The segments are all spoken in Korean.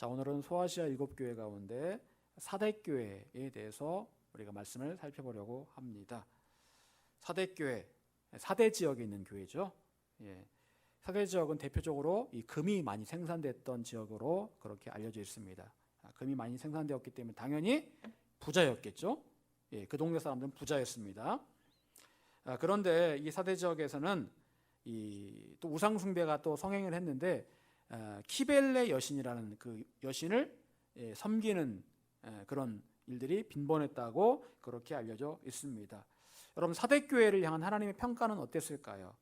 자, 오늘은 소아시아 7교회 가운데 사대교회에 대해서 우리가 말씀을 살펴보려고 합니다. 사대교회, 사대 지역에 있는 교회죠. 예. 사대 지역은 대표적으로 이 금이 많이 생산됐던 지역으로 그렇게 알려져 있습니다. 금이 많이 생산되었기 때문에 당연히 부자였겠죠. 예, 그 동네 사람들은 부자였습니다. 그런데 이 사대 지역에서는 또 우상 숭배가 또 성행을 했는데 키벨레 여신이라는 그 여신을 섬기는 그런 일들이 빈번했다고 그렇게 알려져 있습니다. 여러분, 사대교회를 향한 하나님의 평가는 어땠을까요?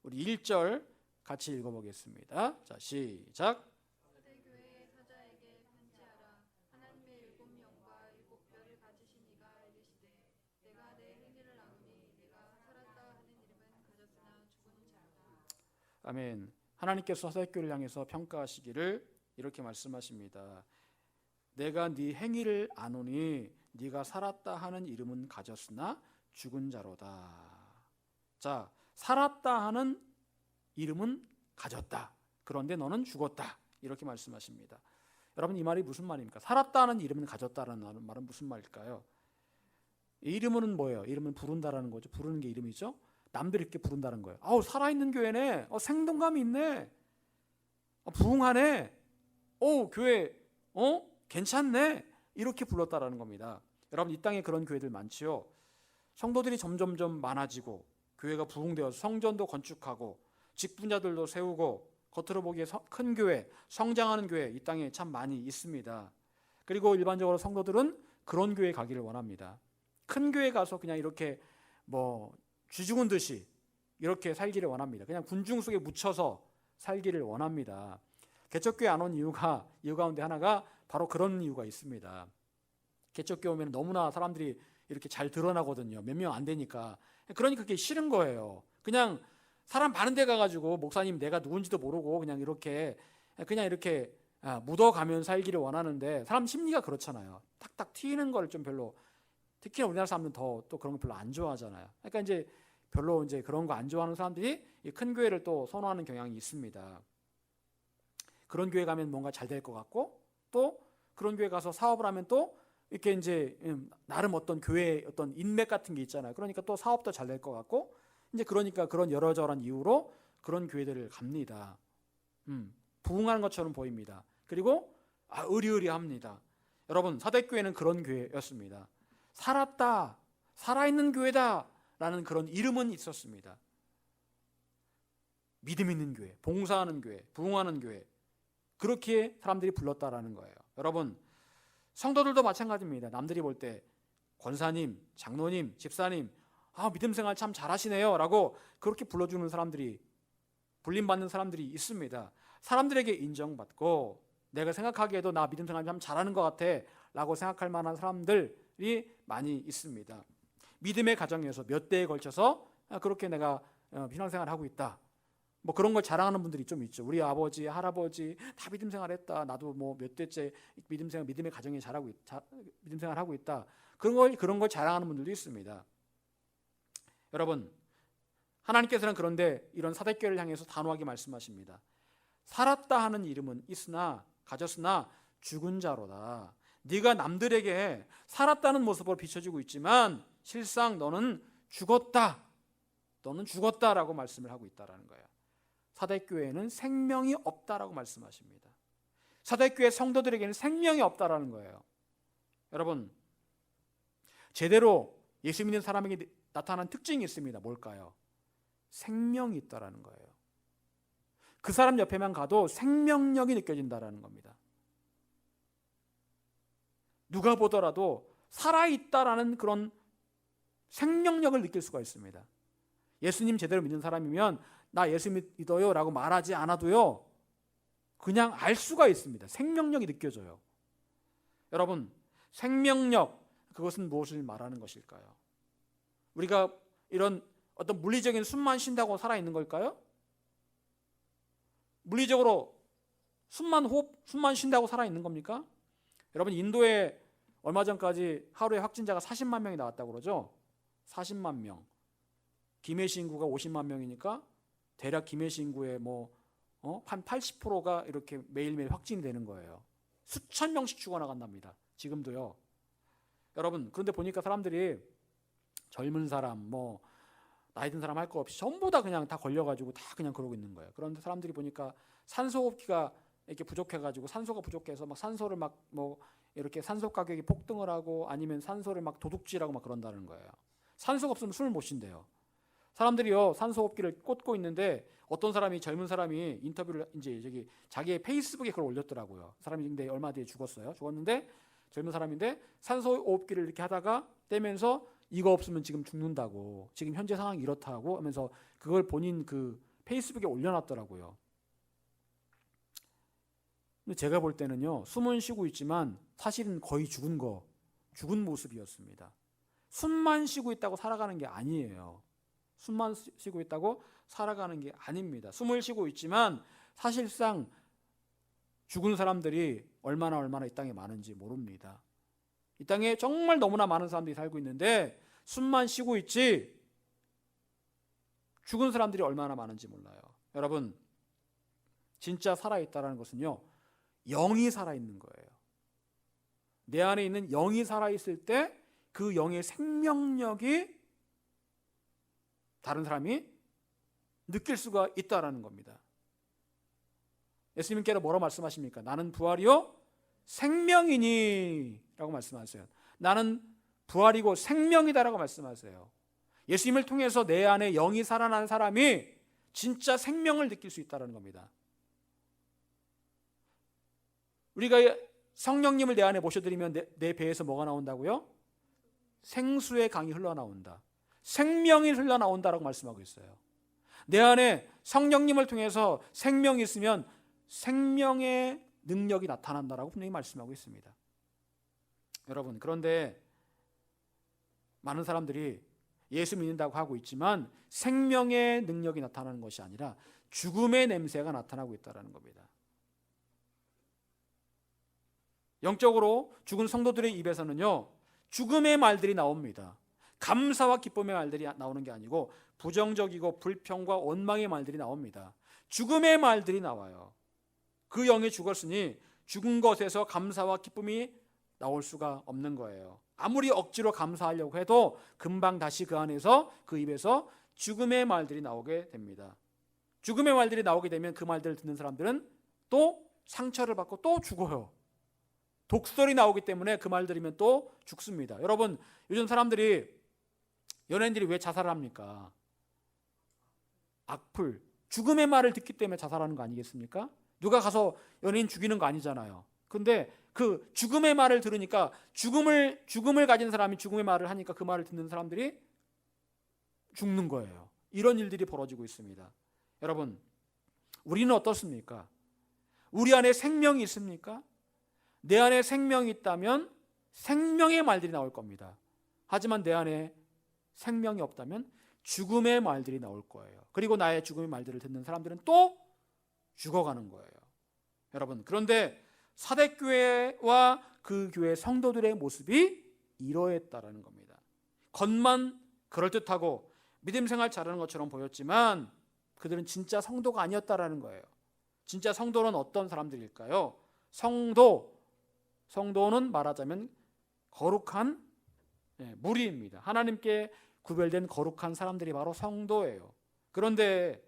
우리 1절 같이 읽어보겠습니다. 자, 시작. 사대교회 사자에게 편지하라. 하나님의 7명과 7뼈를 가지신 이가 이르시되 내가 내 행위를 아노니 내가 살았다 하는 이름은 가졌으나 죽은 자로다. 아멘. 하나님께서 사대교회를 향해서 평가하시기를 이렇게 말씀하십니다. 내가 네 행위를 아노니 네가 살았다 하는 이름은 가졌으나 죽은 자로다. 자, 살았다 하는 이름은 가졌다. 그런데 너는 죽었다. 이렇게 말씀하십니다. 여러분, 이 말이 무슨 말입니까? 살았다 하는 이름은 가졌다라는 말은 무슨 말일까요? 이름은 뭐예요? 이름은 부른다라는 거죠. 부르는 게 이름이죠. 남들이 이렇게 부른다는 거예요. 아우, 살아있는 교회네. 생동감이 있네. 부흥하네. 교회 괜찮네. 이렇게 불렀다라는 겁니다. 여러분, 이 땅에 그런 교회들 많지요. 성도들이 점점점 많아지고 교회가 부흥되어서 성전도 건축하고 직분자들도 세우고 겉으로 보기에 큰 교회, 성장하는 교회 이 땅에 참 많이 있습니다. 그리고 일반적으로 성도들은 그런 교회에 가기를 원합니다. 큰 교회 가서 그냥 이렇게 쥐 죽은 듯이 이렇게 살기를 원합니다. 그냥 군중 속에 묻혀서 살기를 원합니다. 개척교회 안 온 이유 가운데 하나가 바로 그런 이유가 있습니다. 개척교회 오면 너무나 사람들이 이렇게 잘 드러나거든요. 몇 명 안 되니까. 그러니까 그게 싫은 거예요. 그냥 사람 많은 데 가가지고 목사님 내가 누군지도 모르고 그냥 이렇게 묻어가면 살기를 원하는데 사람 심리가 그렇잖아요. 탁탁 튀는 걸 좀 별로, 특히나 우리나라 사람들은 또 그런 거 별로 안 좋아하잖아요. 그러니까 이제 별로 그런 거 안 좋아하는 사람들이 이 큰 교회를 또 선호하는 경향이 있습니다. 그런 교회 가면 뭔가 잘 될 것 같고, 또 그런 교회 가서 사업을 하면 또 이렇게 이제 나름 어떤 교회의 어떤 인맥 같은 게 있잖아요. 그러니까 또 사업도 잘 될 것 같고, 이제 그러니까 그런 여러저런 이유로 그런 교회들을 갑니다. 부흥하는 것처럼 보입니다. 그리고 의리의리합니다. 여러분, 사대교회는 그런 교회였습니다. 살았다, 살아있는 교회다 라는 그런 이름은 있었습니다. 믿음 있는 교회, 봉사하는 교회, 부흥하는 교회, 그렇게 사람들이 불렀다라는 거예요. 여러분, 성도들도 마찬가지입니다. 남들이 볼 때 권사님, 장로님, 집사님, 믿음 생활 참 잘하시네요 라고 그렇게 불러주는 사람들이, 불림받는 사람들이 있습니다. 사람들에게 인정받고 내가 생각하기에도 나 믿음 생활 참 잘하는 것 같아 라고 생각할 만한 사람들이 많이 있습니다. 믿음의 가정에서 몇 대에 걸쳐서 그렇게 내가 신앙생활을 하고 있다, 그런 걸 자랑하는 분들이 좀 있죠. 우리 아버지, 할아버지 다 믿음 생활했다. 나도 몇 대째 믿음의 가정에 믿음 생활하고 있다. 그런 걸 자랑하는 분들도 있습니다. 여러분, 하나님께서는 그런데 이런 사대교회를 향해서 단호하게 말씀하십니다. 살았다 하는 이름은 있으나 가졌으나 죽은 자로다. 네가 남들에게 살았다는 모습으로 비춰지고 있지만 실상 너는 죽었다. 너는 죽었다라고 말씀을 하고 있다라는 거예요. 사대교회에는 생명이 없다라고 말씀하십니다. 사대교회 성도들에게는 생명이 없다라는 거예요. 여러분, 제대로 예수 믿는 사람에게 나타나는 특징이 있습니다. 뭘까요? 생명이 있다라는 거예요. 그 사람 옆에만 가도 생명력이 느껴진다라는 겁니다. 누가 보더라도 살아있다라는 그런 생명력을 느낄 수가 있습니다. 예수님 제대로 믿는 사람이면 나 예수 믿어요 라고 말하지 않아도요, 그냥 알 수가 있습니다. 생명력이 느껴져요. 여러분, 생명력, 그것은 무엇을 말하는 것일까요? 우리가 이런 어떤 물리적인 숨만 쉰다고 살아있는 걸까요? 물리적으로 숨만 쉰다고 살아있는 겁니까? 여러분, 인도에 얼마 전까지 하루에 확진자가 40만 명이 나왔다고 그러죠? 40만 명. 김해시 인구가 50만 명이니까 대략 김해시 인구의 한 80%가 이렇게 매일매일 확진이 되는 거예요. 수천 명씩 죽어나간답니다. 지금도요. 여러분, 그런데 보니까 사람들이 젊은 사람, 뭐 나이 든 사람 할 거 없이 전부 다 그냥 다 걸려가지고 다 그냥 그러고 있는 거예요. 그런데 사람들이 보니까 산소호흡기가 이렇게 부족해가지고 산소가 부족해서 막 산소를 막 뭐 이렇게 산소 가격이 폭등을 하고 아니면 산소를 막 도둑질하고 막 그런다는 거예요. 산소가 없으면 숨을 못 쉰대요. 사람들이요 산소호흡기를 꽂고 있는데 어떤 사람이 젊은 사람이 인터뷰를 이제 저기 자기의 페이스북에 그걸 올렸더라고요. 사람이 근데 얼마 뒤에 죽었어요. 죽었는데 젊은 사람인데 산소호흡기를 이렇게 하다가 떼면서 이거 없으면 지금 죽는다고 지금 현재 상황이 이렇다고 하면서 그걸 본인 그 페이스북에 올려놨더라고요. 근데 제가 볼 때는요 숨은 쉬고 있지만 사실은 거의 죽은 모습이었습니다. 숨만 쉬고 있다고 살아가는 게 아니에요. 숨만 쉬고 있다고 살아가는 게 아닙니다. 숨을 쉬고 있지만 사실상 죽은 사람들이 얼마나 이 땅에 많은지 모릅니다. 이 땅에 정말 너무나 많은 사람들이 살고 있는데 숨만 쉬고 있지 죽은 사람들이 얼마나 많은지 몰라요. 여러분, 진짜 살아있다는 것은요 영이 살아있는 거예요. 내 안에 있는 영이 살아있을 때 그 영의 생명력이 다른 사람이 느낄 수가 있다는 겁니다. 예수님께서 뭐라고 말씀하십니까? 나는 부활이요 생명이니 라고 말씀하세요. 나는 부활이고 생명이다라고 말씀하세요. 예수님을 통해서 내 안에 영이 살아난 사람이 진짜 생명을 느낄 수 있다는 겁니다. 우리가 성령님을 내 안에 모셔드리면 내 배에서 뭐가 나온다고요? 생수의 강이 흘러나온다. 생명이 흘러나온다라고 말씀하고 있어요. 내 안에 성령님을 통해서 생명이 있으면 생명의 능력이 나타난다라고 분명히 말씀하고 있습니다. 여러분, 그런데 많은 사람들이 예수 믿는다고 하고 있지만 생명의 능력이 나타나는 것이 아니라 죽음의 냄새가 나타나고 있다는 겁니다. 영적으로 죽은 성도들의 입에서는요 죽음의 말들이 나옵니다. 감사와 기쁨의 말들이 나오는 게 아니고 부정적이고 불평과 원망의 말들이 나옵니다. 죽음의 말들이 나와요. 그 영이 죽었으니 죽은 것에서 감사와 기쁨이 나올 수가 없는 거예요. 아무리 억지로 감사하려고 해도 금방 다시 그 안에서 그 입에서 죽음의 말들이 나오게 됩니다. 죽음의 말들이 나오게 되면 그 말들을 듣는 사람들은 또 상처를 받고 또 죽어요. 독설이 나오기 때문에 그 말 들으면 또 죽습니다. 여러분, 요즘 사람들이 연예인들이 왜 자살을 합니까? 악플, 죽음의 말을 듣기 때문에 자살하는 거 아니겠습니까? 누가 가서 연예인 죽이는 거 아니잖아요. 근데 그 죽음의 말을 들으니까 죽음을 가진 사람이 죽음의 말을 하니까 그 말을 듣는 사람들이 죽는 거예요. 이런 일들이 벌어지고 있습니다. 여러분, 우리는 어떻습니까? 우리 안에 생명이 있습니까? 내 안에 생명이 있다면 생명의 말들이 나올 겁니다. 하지만 내 안에 생명이 없다면 죽음의 말들이 나올 거예요. 그리고 나의 죽음의 말들을 듣는 사람들은 또 죽어가는 거예요. 여러분, 그런데 사대교회와 그 교회 성도들의 모습이 이러했다라는 겁니다. 겉만 그럴듯하고 믿음 생활 잘하는 것처럼 보였지만 그들은 진짜 성도가 아니었다라는 거예요. 진짜 성도는 어떤 사람들일까요? 성도는 말하자면 거룩한 무리입니다. 하나님께 구별된 거룩한 사람들이 바로 성도예요. 그런데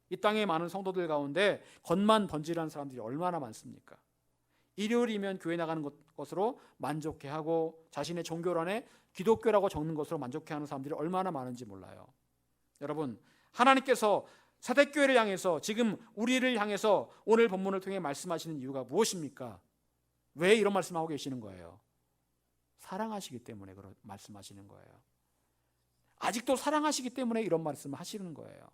이 땅의 많은 성도들 가운데 겉만 번지르한 사람들이 얼마나 많습니까? 일요일이면 교회 나가는 것으로 만족해하고 자신의 종교란에 기독교라고 적는 것으로 만족해하는 사람들이 얼마나 많은지 몰라요. 여러분, 하나님께서 사대교회를 향해서 지금 우리를 향해서 오늘 본문을 통해 말씀하시는 이유가 무엇입니까? 왜 이런 말씀하고 계시는 거예요? 사랑하시기 때문에 그런 말씀하시는 거예요. 아직도 사랑하시기 때문에 이런 말씀을 하시는 거예요.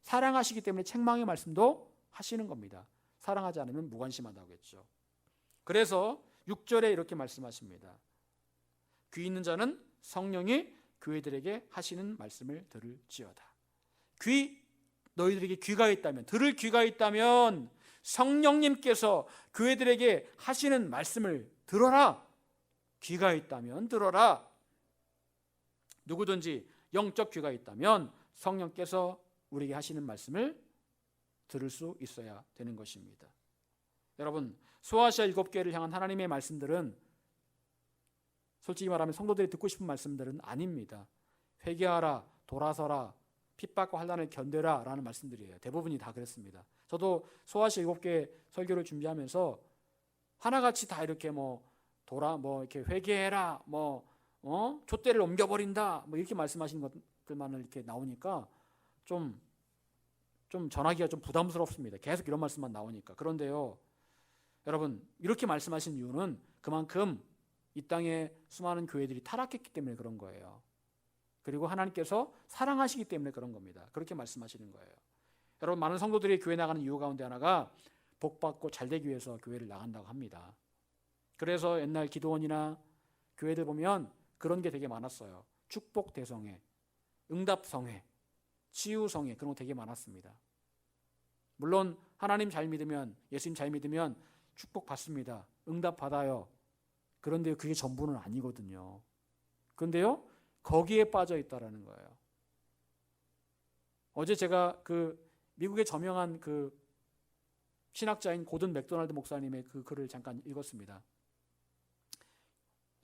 사랑하시기 때문에 책망의 말씀도 하시는 겁니다. 사랑하지 않으면 무관심하다고 했죠. 그래서 6절에 이렇게 말씀하십니다. 귀 있는 자는 성령이 교회들에게 하시는 말씀을 들을지어다. 너희들에게 귀가 있다면, 들을 귀가 있다면 성령님께서 교회들에게 하시는 말씀을 들어라. 귀가 있다면 들어라. 누구든지 영적 귀가 있다면 성령께서 우리에게 하시는 말씀을 들을 수 있어야 되는 것입니다. 여러분, 소아시아 7교회를 향한 하나님의 말씀들은 솔직히 말하면 성도들이 듣고 싶은 말씀들은 아닙니다. 회개하라, 돌아서라, 핍박과 환난을 견뎌라 라는 말씀들이에요. 대부분이 다 그랬습니다. 저도 소아시아 7교회 설교를 준비하면서 하나같이 다 이렇게 이렇게 회개해라, 촛대를 옮겨버린다, 이렇게 말씀하시는 것들만 이렇게 나오니까 좀 전하기가 좀 부담스럽습니다. 계속 이런 말씀만 나오니까. 그런데요, 여러분, 이렇게 말씀하신 이유는 그만큼 이 땅에 수많은 교회들이 타락했기 때문에 그런 거예요. 그리고 하나님께서 사랑하시기 때문에 그런 겁니다. 그렇게 말씀하시는 거예요. 여러분, 많은 성도들이 교회 나가는 이유 가운데 하나가 복받고 잘되기 위해서 교회를 나간다고 합니다. 그래서 옛날 기도원이나 교회들 보면 그런 게 되게 많았어요. 축복 대성회, 응답 성회, 치유 성회, 그런 거 되게 많았습니다. 물론 하나님 잘 믿으면, 예수님 잘 믿으면 축복 받습니다. 응답 받아요. 그런데 그게 전부는 아니거든요. 그런데요, 거기에 빠져 있다라는 거예요. 어제 제가 미국의 저명한 신학자인 고든 맥도날드 목사님의 그 글을 잠깐 읽었습니다.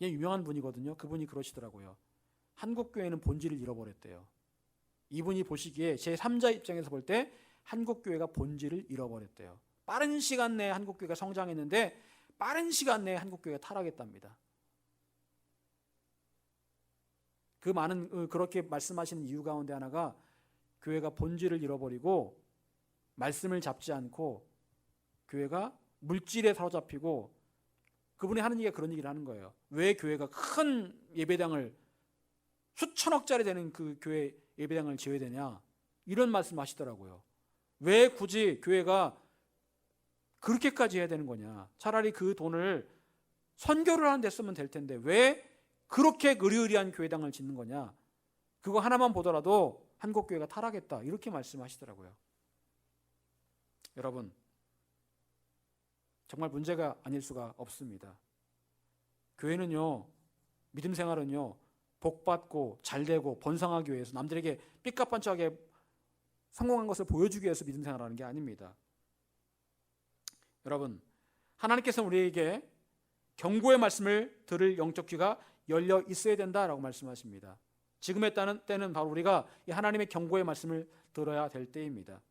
얘 유명한 분이거든요. 그분이 그러시더라고요. 한국 교회는 본질을 잃어버렸대요. 이분이 보시기에 제3자 입장에서 볼 때 한국 교회가 본질을 잃어버렸대요. 빠른 시간 내에 한국 교회가 성장했는데 빠른 시간 내에 한국 교회가 타락했답니다. 그렇게 말씀하시는 이유 가운데 하나가 교회가 본질을 잃어버리고 말씀을 잡지 않고 교회가 물질에 사로잡히고, 그분이 하는 얘기가 그런 얘기를 하는 거예요. 왜 교회가 큰 예배당을 수천억짜리 되는 그 교회 예배당을 지어야 되냐, 이런 말씀 하시더라고요. 왜 굳이 교회가 그렇게까지 해야 되는 거냐, 차라리 그 돈을 선교를 하는 데 쓰면 될 텐데 왜 그렇게 의리의리한 교회당을 짓는 거냐, 그거 하나만 보더라도 한국 교회가 타락했다, 이렇게 말씀하시더라고요. 여러분, 정말 문제가 아닐 수가 없습니다. 교회는요, 믿음 생활은요, 복받고 잘되고 번성하기 위해서, 남들에게 삐까뻔쩍하게 성공한 것을 보여주기 위해서 믿음 생활하는 게 아닙니다. 여러분, 하나님께서는 우리에게 경고의 말씀을 들을 영적 귀가 열려 있어야 된다라고 말씀하십니다. 지금의 때는 바로 우리가 이 하나님의 경고의 말씀을 들어야 될 때입니다.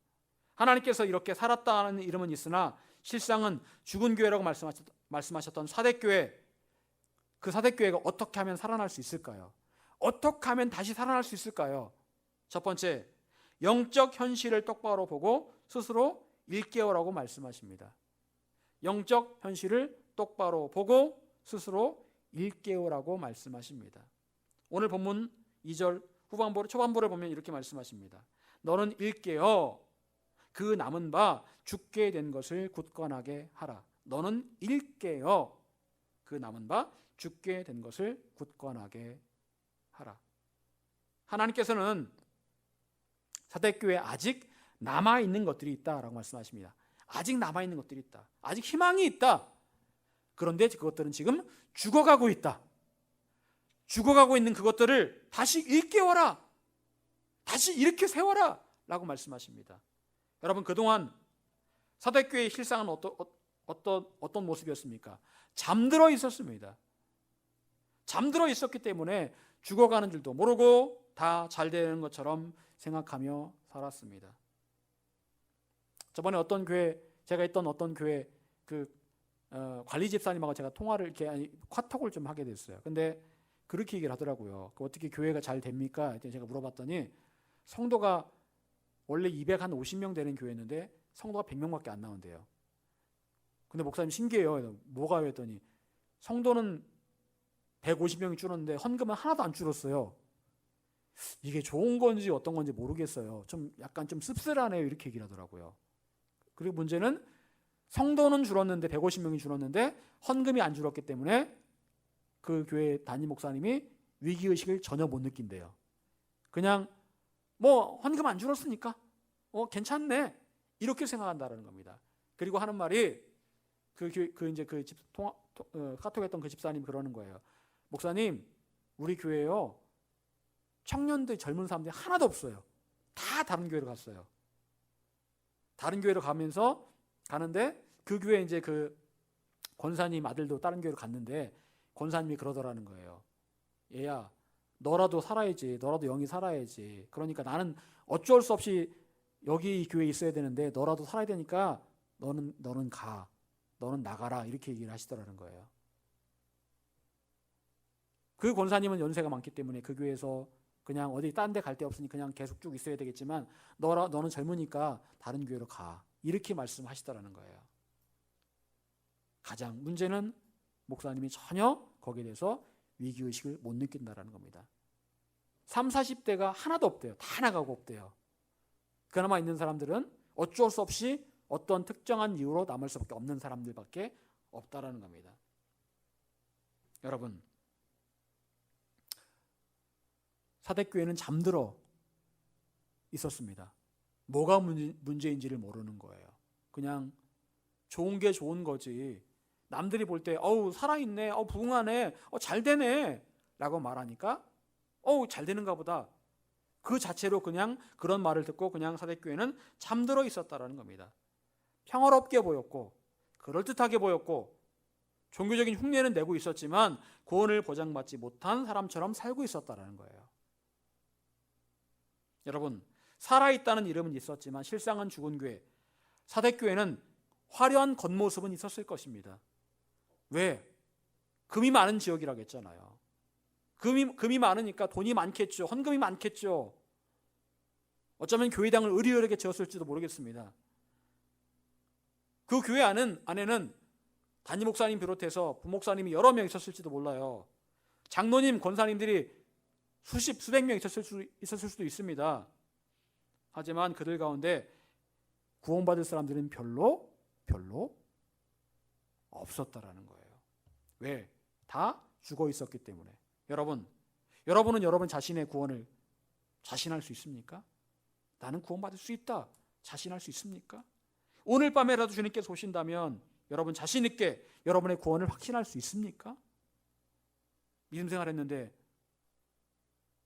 하나님께서 이렇게 살았다는 이름은 있으나 실상은 죽은 교회라고 말씀하셨던 사대교회, 그 사대교회가 어떻게 하면 살아날 수 있을까요? 어떻게 하면 다시 살아날 수 있을까요? 첫 번째, 영적 현실을 똑바로 보고 스스로 일깨우라고 말씀하십니다. 영적 현실을 똑바로 보고 스스로 일깨우라고 말씀하십니다. 오늘 본문 2절 초반부를 보면 이렇게 말씀하십니다. 너는 일깨어 그 남은 바 죽게 된 것을 굳건하게 하라. 너는 일깨어 그 남은 바 죽게 된 것을 굳건하게 하라. 하나님께서는 사대교회에 아직 남아있는 것들이 있다라고 말씀하십니다. 아직 남아있는 것들이 있다. 아직 희망이 있다. 그런데 그것들은 지금 죽어가고 있다. 죽어가고 있는 그것들을 다시 일깨워라. 다시 일으켜 세워라 라고 말씀하십니다. 여러분, 그동안 사대교회의 실상은 어떤 모습이었습니까? 잠들어 있었습니다. 잠들어 있었기 때문에 죽어가는 줄도 모르고 다 잘 되는 것처럼 생각하며 살았습니다. 저번에 제가 있던 어떤 교회 관리 집사님하고 제가 통화를 카톡을 좀 하게 됐어요. 근데 그렇게 얘기를 하더라고요. 어떻게 교회가 잘 됩니까? 제가 물어봤더니 성도가 원래 250명 되는 교회였는데 성도가 100명밖에 안 나온대요. 근데 목사님 신기해요. 뭐가요? 했더니 성도는 150명이 줄었는데 헌금은 하나도 안 줄었어요. 이게 좋은 건지 어떤 건지 모르겠어요. 약간 좀 씁쓸하네요. 이렇게 얘기를 하더라고요. 그리고 문제는 성도는 줄었는데 150명이 줄었는데 헌금이 안 줄었기 때문에 그 교회 담임 목사님이 위기의식을 전혀 못 느낀대요. 그냥 헌금 안 줄었으니까 괜찮네 이렇게 생각한다는 겁니다. 그리고 하는 말이 카톡했던 그 집사님이 그러는 거예요. 목사님, 우리 교회요 청년들, 젊은 사람들이 하나도 없어요. 다 다른 교회로 갔어요. 다른 교회로 가는데 그 교회 권사님 아들도 다른 교회로 갔는데 권사님이 그러더라는 거예요. 얘야, 너라도 살아야지. 너라도 영이 살아야지. 그러니까 나는 어쩔 수 없이 여기 이 교회에 있어야 되는데 너라도 살아야 되니까 너는 가. 너는 나가라. 이렇게 얘기를 하시더라는 거예요. 그 권사님은 연세가 많기 때문에 그 교회에서 그냥 어디 딴 데 갈 데 없으니 그냥 계속 쭉 있어야 되겠지만 너는 젊으니까 다른 교회로 가. 이렇게 말씀하시더라는 거예요. 가장 문제는 목사님이 전혀 거기에 대해서 위기의식을 못 느낀다는 겁니다. 30, 40대가 하나도 없대요. 다 나가고 없대요. 그나마 있는 사람들은 어쩔 수 없이 어떤 특정한 이유로 남을 수밖에 없는 사람들밖에 없다라는 겁니다. 여러분, 사대교회는 잠들어 있었습니다. 뭐가 문제인지를 모르는 거예요. 그냥 좋은 게 좋은 거지. 남들이 볼 때 살아있네, 부흥하네, 잘 되네 라고 말하니까 잘 되는가 보다. 그 자체로 그냥 그런 말을 듣고 그냥 사대교회는 잠들어 있었다라는 겁니다. 평화롭게 보였고 그럴듯하게 보였고 종교적인 흉내는 내고 있었지만 구원을 보장받지 못한 사람처럼 살고 있었다라는 거예요. 여러분, 살아있다는 이름은 있었지만 실상은 죽은 교회, 사대교회는 화려한 겉모습은 있었을 것입니다. 왜? 금이 많은 지역이라고 했잖아요. 금이 많으니까 돈이 많겠죠. 헌금이 많겠죠. 어쩌면 교회당을 의리여리게 지었을지도 모르겠습니다. 그 교회 안에는 담임 목사님 비롯해서 부목사님이 여러 명 있었을지도 몰라요. 장로님, 권사님들이 수백 명 있었을 수도 있습니다. 하지만 그들 가운데 구원받을 사람들은 별로 없었다라는 거예요. 왜? 다 죽어 있었기 때문에. 여러분은 여러분 자신의 구원을 자신할 수 있습니까? 나는 구원받을 수 있다. 자신할 수 있습니까? 오늘 밤에라도 주님께서 오신다면 여러분 자신 있게 여러분의 구원을 확신할 수 있습니까? 믿음 생활했는데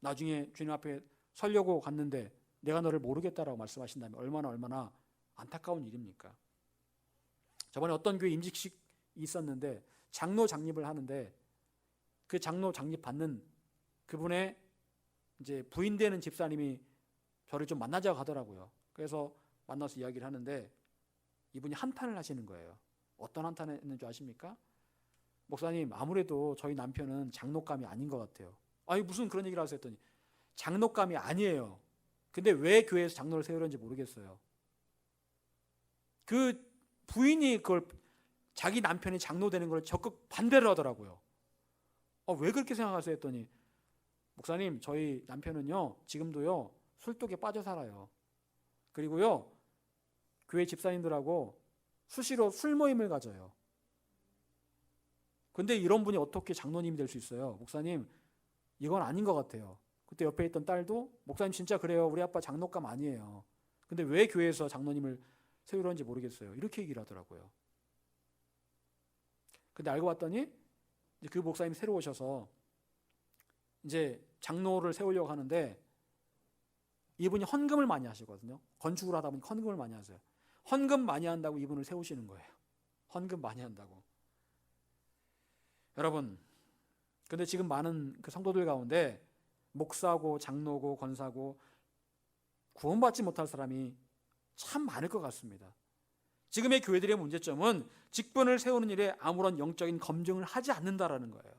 나중에 주님 앞에 서려고 갔는데 내가 너를 모르겠다라고 말씀하신다면 얼마나 안타까운 일입니까? 저번에 어떤 교회 임직식이 있었는데 장로 장립을 하는데 그 장로 장립 받는 그분의 이제 부인 되는 집사님이 저를 좀 만나자고 하더라고요. 그래서 만나서 이야기를 하는데 이분이 한탄을 하시는 거예요. 어떤 한탄을 했는지 아십니까? 목사님, 아무래도 저희 남편은 장로감이 아닌 것 같아요. 아니 무슨 그런 얘기를 하세요 했더니 장로감이 아니에요. 근데 왜 교회에서 장로를 세우는지 모르겠어요. 그 부인이 그걸 자기 남편이 장로 되는 걸 적극 반대를 하더라고요. 왜 그렇게 생각하세요 했더니 목사님, 저희 남편은요 지금도요 술독에 빠져 살아요. 그리고요 교회 집사님들하고 수시로 술 모임을 가져요. 근데 이런 분이 어떻게 장로님이 될 수 있어요? 목사님, 이건 아닌 것 같아요. 그때 옆에 있던 딸도 목사님 진짜 그래요. 우리 아빠 장로감 아니에요. 근데 왜 교회에서 장로님을 세우려는지 모르겠어요. 이렇게 얘기를 하더라고요. 근데 알고 봤더니 이제 그 목사님이 새로 오셔서 이제 장로를 세우려고 하는데 이분이 헌금을 많이 하시거든요. 건축을 하다 보니 헌금을 많이 하세요. 헌금 많이 한다고 이분을 세우시는 거예요. 헌금 많이 한다고. 여러분, 근데 지금 많은 그 성도들 가운데 목사고 장로고 권사고 구원받지 못할 사람이 참 많을 것 같습니다. 지금의 교회들의 문제점은 직분을 세우는 일에 아무런 영적인 검증을 하지 않는다라는 거예요.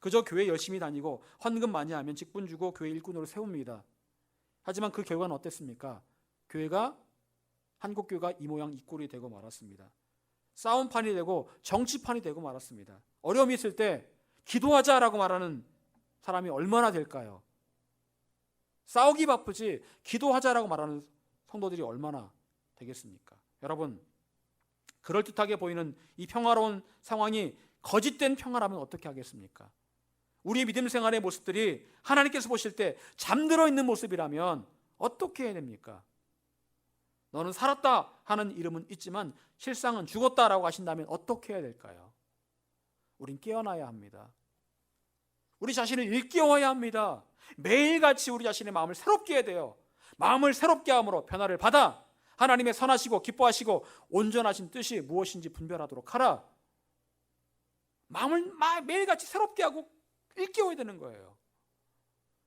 그저 교회 열심히 다니고 헌금 많이 하면 직분 주고 교회 일꾼으로 세웁니다. 하지만 그 결과는 어땠습니까? 한국교회가 이 모양 이 꼴이 되고 말았습니다. 싸움판이 되고 정치판이 되고 말았습니다. 어려움이 있을 때 기도하자라고 말하는 사람이 얼마나 될까요? 싸우기 바쁘지 기도하자라고 말하는 성도들이 얼마나 되겠습니까? 여러분, 그럴듯하게 보이는 이 평화로운 상황이 거짓된 평화라면 어떻게 하겠습니까? 우리의 믿음 생활의 모습들이 하나님께서 보실 때 잠들어 있는 모습이라면 어떻게 해야 됩니까? 너는 살았다 하는 이름은 있지만 실상은 죽었다라고 하신다면 어떻게 해야 될까요? 우린 깨어나야 합니다. 우리 자신을 일깨워야 합니다. 매일같이 우리 자신의 마음을 새롭게 해야 돼요. 마음을 새롭게 함으로 변화를 받아 하나님의 선하시고 기뻐하시고 온전하신 뜻이 무엇인지 분별하도록 하라. 마음을 매일같이 새롭게 하고 일깨워야 되는 거예요.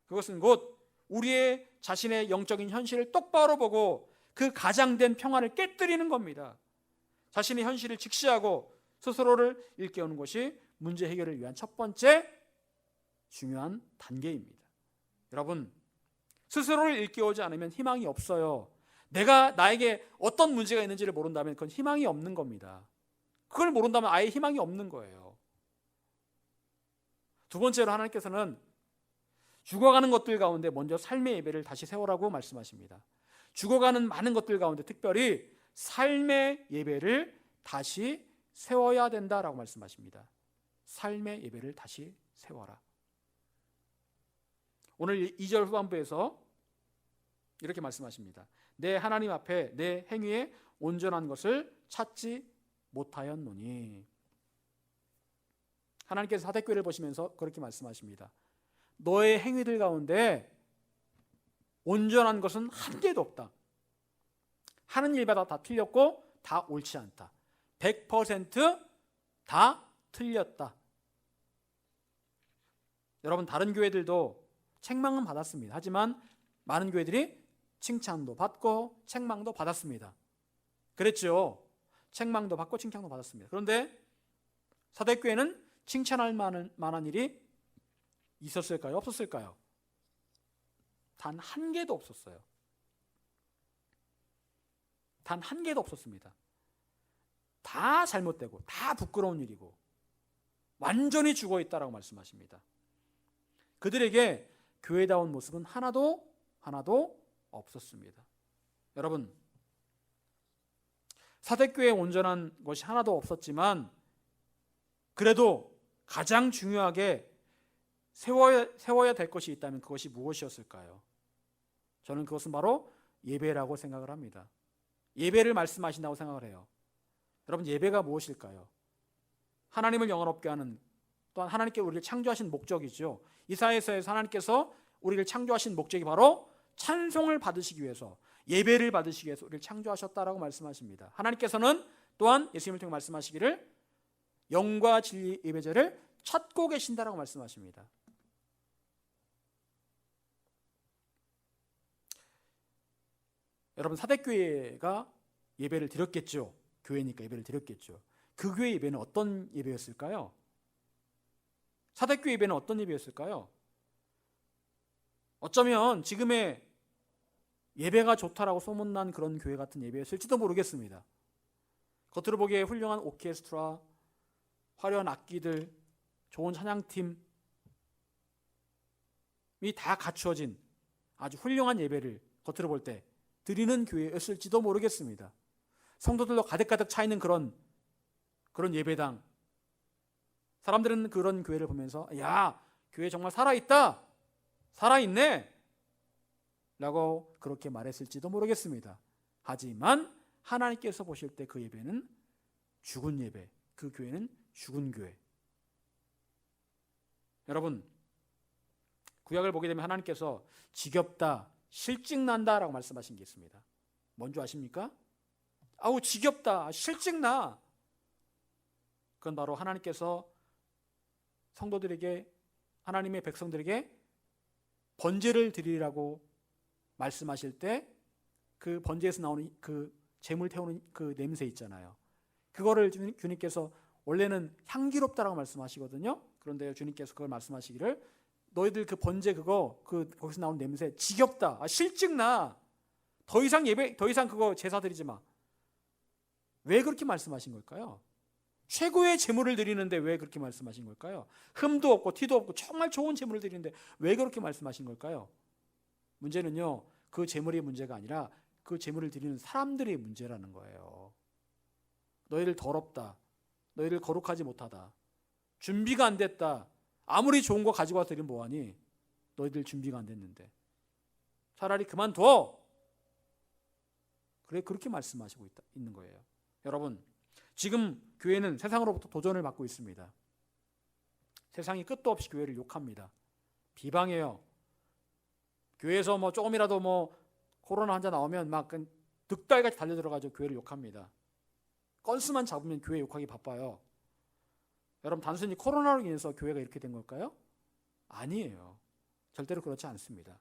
그것은 곧 우리의 자신의 영적인 현실을 똑바로 보고 그 가장된 평안을 깨뜨리는 겁니다. 자신의 현실을 직시하고 스스로를 일깨우는 것이 문제 해결을 위한 첫 번째 중요한 단계입니다. 여러분, 스스로를 일깨우지 않으면 희망이 없어요. 내가 나에게 어떤 문제가 있는지를 모른다면 그건 희망이 없는 겁니다. 그걸 모른다면 아예 희망이 없는 거예요. 두 번째로 하나님께서는 죽어가는 것들 가운데 먼저 삶의 예배를 다시 세우라고 말씀하십니다. 죽어가는 많은 것들 가운데 특별히 삶의 예배를 다시 세워야 된다라고 말씀하십니다. 삶의 예배를 다시 세워라. 오늘 2절 후반부에서 이렇게 말씀하십니다. 내 하나님 앞에 내 행위에 온전한 것을 찾지 못하였노니. 하나님께서 사대교회를 보시면서 그렇게 말씀하십니다. 너의 행위들 가운데 온전한 것은 한 개도 없다. 하는 일마다 다 틀렸고 다 옳지 않다. 100% 틀렸다. 여러분, 다른 교회들도 책망은 받았습니다. 하지만 많은 교회들이 칭찬도 받고 책망도 받았습니다. 그랬죠. 책망도 받고 칭찬도 받았습니다. 그런데 사대교회는 칭찬할 만한 일이 있었을까요? 없었을까요? 단 한 개도 없었어요. 단 한 개도 없었습니다. 다 잘못되고 다 부끄러운 일이고 완전히 죽어있다라고 말씀하십니다. 그들에게 교회다운 모습은 하나도 없었습니다. 여러분, 사대교회에 온전한 것이 하나도 없었지만 그래도 가장 중요하게 세워야 될 것이 있다면 그것이 무엇이었을까요? 저는 그것은 바로 예배라고 생각을 합니다. 예배를 말씀하신다고 생각을 해요. 여러분, 예배가 무엇일까요? 하나님을 영원롭게 하는, 또한 하나님께 우리를 창조하신 목적이죠. 이사야서에서 하나님께서 우리를 창조하신 목적이 바로 찬송을 받으시기 위해서, 예배를 받으시기 위해서 우리를 창조하셨다라고 말씀하십니다. 하나님께서는 또한 예수님을 통해 말씀하시기를 영과 진리 예배제를 찾고 계신다라고 말씀하십니다. 여러분, 사대교회가 예배를 드렸겠죠. 교회니까 예배를 드렸겠죠. 그 교회 예배는 어떤 예배였을까요? 사대교회 예배는 어떤 예배였을까요? 어쩌면 지금의 예배가 좋다라고 소문난 그런 교회 같은 예배였을지도 모르겠습니다. 겉으로 보기에 훌륭한 오케스트라, 화려한 악기들, 좋은 찬양팀이 다 갖추어진 아주 훌륭한 예배를 겉으로 볼 때 드리는 교회였을지도 모르겠습니다. 성도들로 가득가득 차 있는 그런 예배당, 사람들은 그런 교회를 보면서 야, 교회 정말 살아있다, 살아있네 라고 그렇게 말했을지도 모르겠습니다. 하지만 하나님께서 보실 때 그 예배는 죽은 예배, 그 교회는 죽은 교회. 여러분, 구약을 보게 되면 하나님께서 지겹다, 실증난다 라고 말씀하신 게 있습니다. 뭔지 아십니까? 아우, 지겹다, 실증나. 그건 바로 하나님께서 성도들에게, 하나님의 백성들에게 번제를 드리라고 말씀하실 때 그 번제에서 나오는 그 제물 태우는 그 냄새 있잖아요. 그거를 주님께서 원래는 향기롭다라고 말씀하시거든요. 그런데 주님께서 그걸 말씀하시기를 너희들 그 번제 거기서 나오는 냄새 지겹다, 실증나, 더 이상 그거 제사 드리지 마. 왜 그렇게 말씀하신 걸까요? 최고의 제물을 드리는데 왜 그렇게 말씀하신 걸까요? 흠도 없고 티도 없고 정말 좋은 제물을 드리는데 왜 그렇게 말씀하신 걸까요? 문제는요, 그 제물이 문제가 아니라 그 제물을 드리는 사람들이 문제라는 거예요. 너희를 더럽다, 너희를 거룩하지 못하다, 준비가 안 됐다, 아무리 좋은 거 가지고 와서 드리면 뭐하니? 너희들 준비가 안 됐는데 차라리 그만둬. 그래, 그렇게 말씀하시고 있는 거예요. 여러분, 지금 교회는 세상으로부터 도전을 받고 있습니다. 세상이 끝도 없이 교회를 욕합니다. 비방해요. 교회에서 조금이라도 코로나 환자 나오면 막 늑다리같이 달려들어가지고 교회를 욕합니다. 건수만 잡으면 교회 욕하기 바빠요. 여러분, 단순히 코로나로 인해서 교회가 이렇게 된 걸까요? 아니에요. 절대로 그렇지 않습니다.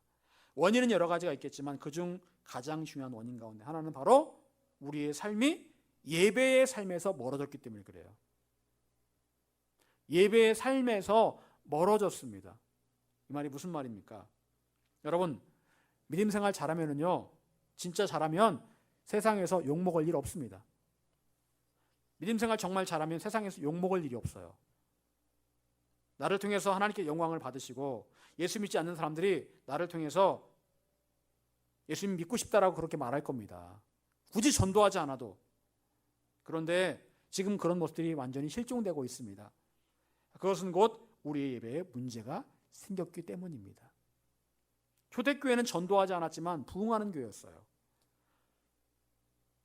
원인은 여러 가지가 있겠지만 그중 가장 중요한 원인 가운데 하나는 바로 우리의 삶이 예배의 삶에서 멀어졌기 때문에 그래요. 예배의 삶에서 멀어졌습니다. 이 말이 무슨 말입니까? 여러분, 믿음 생활 잘하면은요, 진짜 잘하면 세상에서 욕먹을 일 없습니다. 믿음 생활 정말 잘하면 세상에서 욕먹을 일이 없어요. 나를 통해서 하나님께 영광을 받으시고 예수 믿지 않는 사람들이 나를 통해서 예수님 믿고 싶다라고 그렇게 말할 겁니다. 굳이 전도하지 않아도. 그런데 지금 그런 모습들이 완전히 실종되고 있습니다. 그것은 곧 우리의 예배에 문제가 생겼기 때문입니다. 초대교회는 전도하지 않았지만 부흥하는 교회였어요.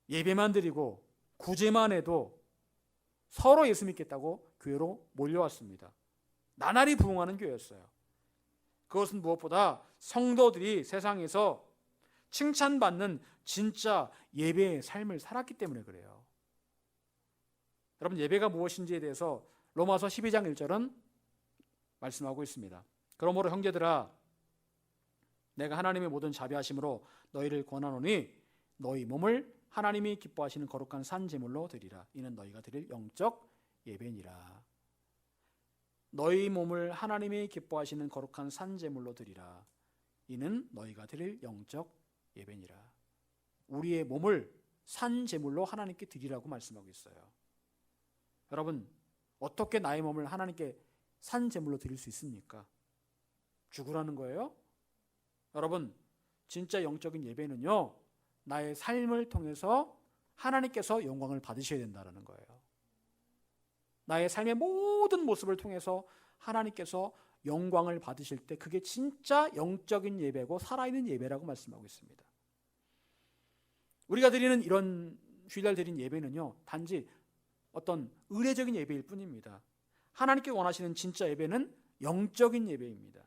예배만 드리고 구제만 해도 서로 예수 믿겠다고 교회로 몰려왔습니다. 나날이 부흥하는 교회였어요. 그것은 무엇보다 성도들이 세상에서 칭찬받는 진짜 예배의 삶을 살았기 때문에 그래요. 여러분, 예배가 무엇인지에 대해서 로마서 12장 1절은 말씀하고 있습니다. 그러므로 형제들아, 내가 하나님의 모든 자비하심으로 너희를 권하노니 너희 몸을 하나님이 기뻐하시는 거룩한 산 제물로 드리라. 이는 너희가 드릴 영적 예배니라. 너희 몸을 하나님이 기뻐하시는 거룩한 산 제물로 드리라. 이는 너희가 드릴 영적 예배니라. 우리의 몸을 산 제물로 하나님께 드리라고 말씀하고 있어요. 여러분, 어떻게 나의 몸을 하나님께 산 제물로 드릴 수 있습니까? 죽으라는 거예요? 여러분, 진짜 영적인 예배는요, 나의 삶을 통해서 하나님께서 영광을 받으셔야 된다는 거예요. 나의 삶의 모든 모습을 통해서 하나님께서 영광을 받으실 때 그게 진짜 영적인 예배고 살아있는 예배라고 말씀하고 있습니다. 우리가 드리는 이런 주일날 드린 예배는요, 단지 어떤 의례적인 예배일 뿐입니다. 하나님께 원하시는 진짜 예배는 영적인 예배입니다.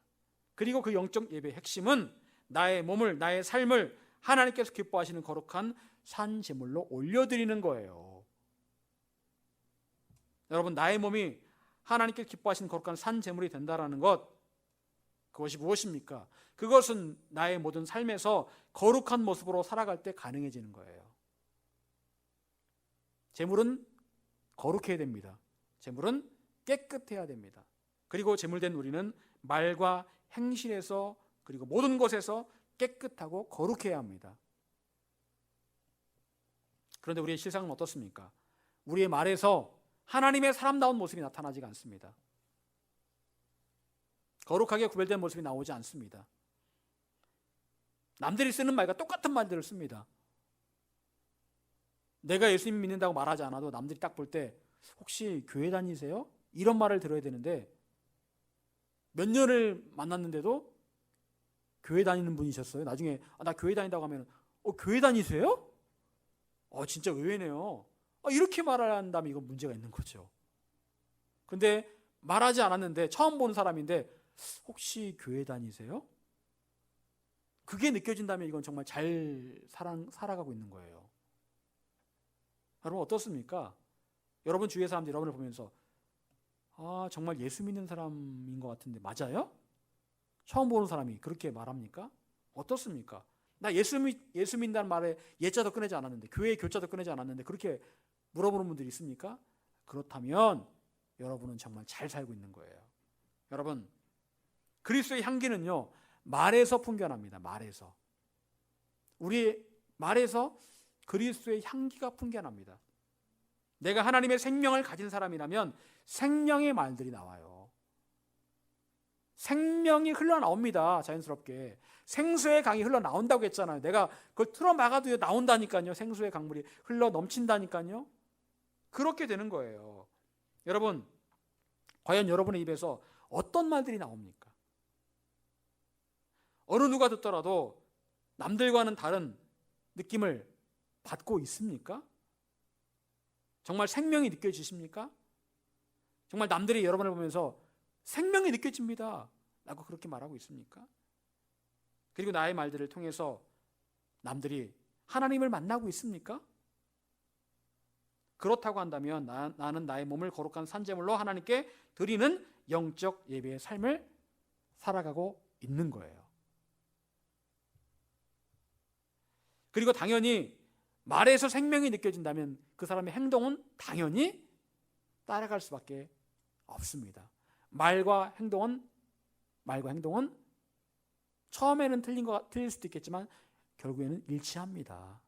그리고 그 영적 예배의 핵심은 나의 몸을, 나의 삶을 하나님께서 기뻐하시는 거룩한 산 제물로 올려드리는 거예요. 여러분, 나의 몸이 하나님께 기뻐하시는 거룩한 산 제물이 된다라는 것, 그것이 무엇입니까? 그것은 나의 모든 삶에서 거룩한 모습으로 살아갈 때 가능해지는 거예요. 제물은 거룩해야 됩니다. 제물은 깨끗해야 됩니다. 그리고 제물된 우리는 말과 행실에서 그리고 모든 것에서 깨끗하고 거룩해야 합니다. 그런데 우리의 실상은 어떻습니까? 우리의 말에서 하나님의 사람다운 모습이 나타나지가 않습니다. 거룩하게 구별된 모습이 나오지 않습니다. 남들이 쓰는 말과 똑같은 말들을 씁니다. 내가 예수님 믿는다고 말하지 않아도 남들이 딱 볼 때 혹시 교회 다니세요? 이런 말을 들어야 되는데 몇 년을 만났는데도 교회 다니는 분이셨어요. 나중에 나 교회 다닌다고 하면 교회 다니세요? 진짜 의외네요. 이렇게 말한다면 이건 문제가 있는 거죠. 근데 말하지 않았는데 처음 보는 사람인데 혹시 교회 다니세요? 그게 느껴진다면 이건 정말 잘 살아가고 있는 거예요. 여러분 어떻습니까? 여러분 주위의 사람들이 여러분을 보면서 정말 예수 믿는 사람인 것 같은데 맞아요? 처음 보는 사람이 그렇게 말합니까? 어떻습니까? 나 예수 믿는다는 말에 예자도 꺼내지 않았는데 교회의 교자도 꺼내지 않았는데 그렇게 물어보는 분들이 있습니까? 그렇다면 여러분은 정말 잘 살고 있는 거예요. 여러분, 그리스도의 향기는요 말에서 풍겨납니다. 말에서. 우리 말에서 그리스도의 향기가 풍겨납니다. 내가 하나님의 생명을 가진 사람이라면 생명의 말들이 나와요. 생명이 흘러나옵니다. 자연스럽게. 생수의 강이 흘러나온다고 했잖아요. 내가 그걸 틀어막아도 나온다니까요. 생수의 강물이 흘러 넘친다니까요. 그렇게 되는 거예요. 여러분, 과연 여러분의 입에서 어떤 말들이 나옵니까? 어느 누가 듣더라도 남들과는 다른 느낌을 받고 있습니까? 정말 생명이 느껴지십니까? 정말 남들이 여러분을 보면서 생명이 느껴집니다 라고 그렇게 말하고 있습니까? 그리고 나의 말들을 통해서 남들이 하나님을 만나고 있습니까? 그렇다고 한다면 나는 나의 몸을 거룩한 산제물로 하나님께 드리는 영적 예배의 삶을 살아가고 있는 거예요. 그리고 당연히 말에서 생명이 느껴진다면 그 사람의 행동은 당연히 따라갈 수밖에 없습니다. 말과 행동은 처음에는 틀릴 수도 있겠지만 결국에는 일치합니다.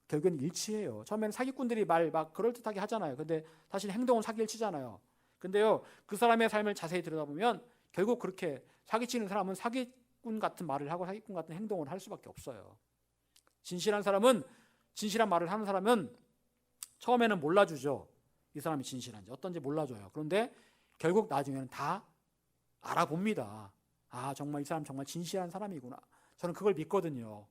결국에는 일치해요. 처음에는 사기꾼들이 말 막 그럴듯하게 하잖아요. 근데 사실 행동은 사기일치잖아요. 근데요, 그 사람의 삶을 자세히 들여다보면 결국 그렇게 사기치는 사람은 사기꾼 같은 말을 하고 사기꾼 같은 행동을 할 수밖에 없어요. 진실한 말을 하는 사람은 처음에는 몰라주죠. 이 사람이 진실한지 어떤지 몰라줘요. 그런데 결국 나중에는 다 알아봅니다. 아, 정말 이 사람 정말 진실한 사람이구나. 저는 그걸 믿거든요.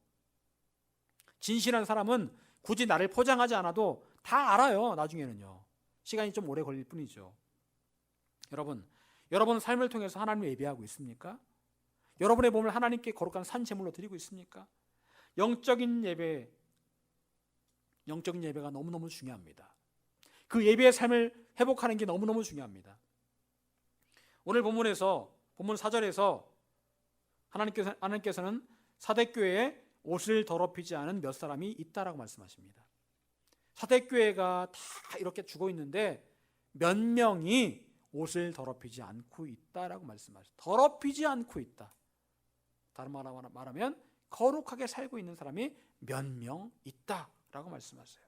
진실한 사람은 굳이 나를 포장하지 않아도 다 알아요. 나중에는요. 시간이 좀 오래 걸릴 뿐이죠. 여러분 삶을 통해서 하나님을 예배하고 있습니까? 여러분의 몸을 하나님께 거룩한 산 제물로 드리고 있습니까? 영적인 예배가 너무너무 중요합니다. 그 예배의 삶을 회복하는 게 너무너무 중요합니다. 오늘 본문 4절에서 하나님께서는 사대교회에 옷을 더럽히지 않은 몇 사람이 있다라고 말씀하십니다. 사대교회가 다 이렇게 죽어 있는데 몇 명이 옷을 더럽히지 않고 있다라고 말씀하십니다. 더럽히지 않고 있다. 다른 말로 말하면 거룩하게 살고 있는 사람이 몇 명 있다라고 말씀하세요.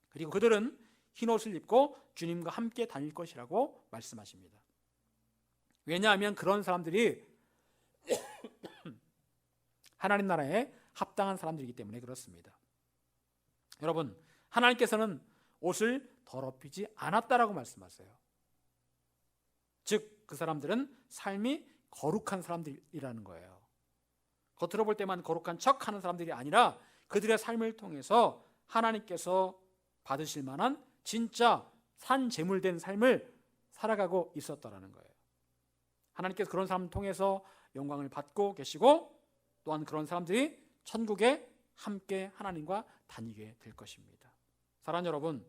그리고 그들은 흰 옷을 입고 주님과 함께 다닐 것이라고 말씀하십니다. 왜냐하면 그런 사람들이 하나님 나라에 합당한 사람들이기 때문에 그렇습니다. 여러분, 하나님께서는 옷을 더럽히지 않았다라고 말씀하세요. 즉, 그 사람들은 삶이 거룩한 사람들이라는 거예요. 겉으로 볼 때만 거룩한 척하는 사람들이 아니라 그들의 삶을 통해서 하나님께서 받으실 만한 진짜 산 제물된 삶을 살아가고 있었다라는 거예요. 하나님께서 그런 사람을 통해서 영광을 받고 계시고 또한 그런 사람들이 천국에 함께 하나님과 다니게 될 것입니다. 사랑하는 여러분,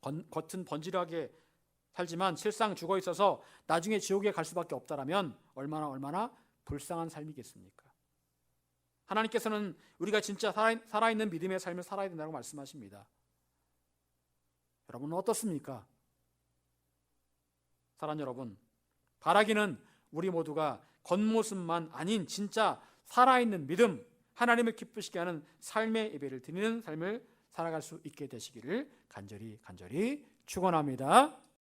겉은 번지르하게 살지만 실상 죽어 있어서 나중에 지옥에 갈 수밖에 없다라면 얼마나 불쌍한 삶이겠습니까? 하나님께서는 우리가 진짜 살아있는 믿음의 삶을 살아야 된다고 말씀하십니다. 여러분은 어떻습니까? 사랑하는 여러분, 바라기는 우리 모두가 겉모습만 아닌 진짜 살아있는 믿음, 하나님을 기쁘시게 하는 삶의 예배를 드리는 삶을 살아갈 수 있게 되시기를 간절히 축원합니다.